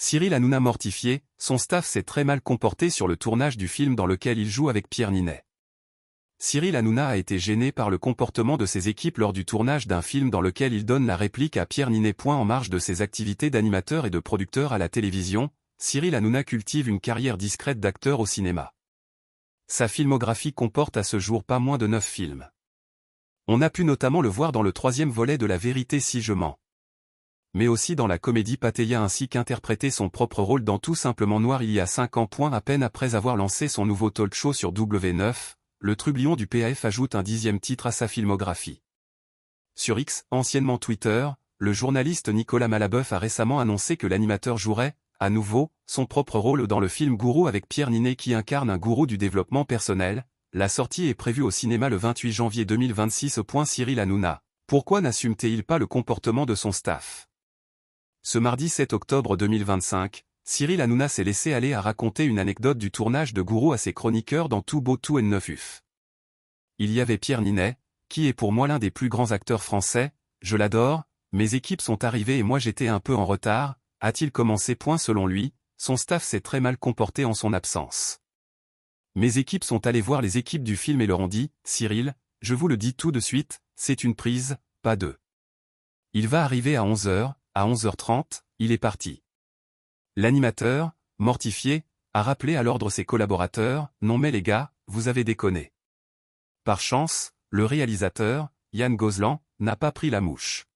Cyril Hanouna mortifié, son staff s'est très mal comporté sur le tournage du film dans lequel il joue avec Pierre Ninet. Cyril Hanouna a été gêné par le comportement de ses équipes lors du tournage d'un film dans lequel il donne la réplique à Pierre Ninet. En marge de ses activités d'animateur et de producteur à la télévision, Cyril Hanouna cultive une carrière discrète d'acteur au cinéma. Sa filmographie comporte à ce jour pas moins de 9 films. On a pu notamment le voir dans le 3e volet de La Vérité si je mens. Mais aussi dans la comédie Pattaya ainsi qu'interpréter son propre rôle dans Tout simplement noir il y a 5 ans. À peine après avoir lancé son nouveau talk show sur W9, le trublion du PAF ajoute un 10e titre à sa filmographie. Sur X, anciennement Twitter, le journaliste Nicolas Malabeuf a récemment annoncé que l'animateur jouerait, à nouveau, son propre rôle dans le film Gourou avec Pierre Ninet qui incarne un gourou du développement personnel. La sortie est prévue au cinéma le 28 janvier 2026. Cyril Hanouna, pourquoi n'assume-t-il pas le comportement de son staff? Ce mardi 7 octobre 2025, Cyril Hanouna s'est laissé aller à raconter une anecdote du tournage de Gourou à ses chroniqueurs dans Tout beau tout neuf uf. Il y avait Pierre Ninet, qui est pour moi l'un des plus grands acteurs français, je l'adore, mes équipes sont arrivées et moi j'étais un peu en retard, a-t-il commencé. Selon lui, son staff s'est très mal comporté en son absence. Mes équipes sont allées voir les équipes du film et leur ont dit, Cyril, je vous le dis tout de suite, c'est une prise, pas deux. Il va arriver à 11h, à 11h30, il est parti. L'animateur, mortifié, a rappelé à l'ordre ses collaborateurs, non mais les gars, vous avez déconné. Par chance, le réalisateur, Yann Gozlan, n'a pas pris la mouche.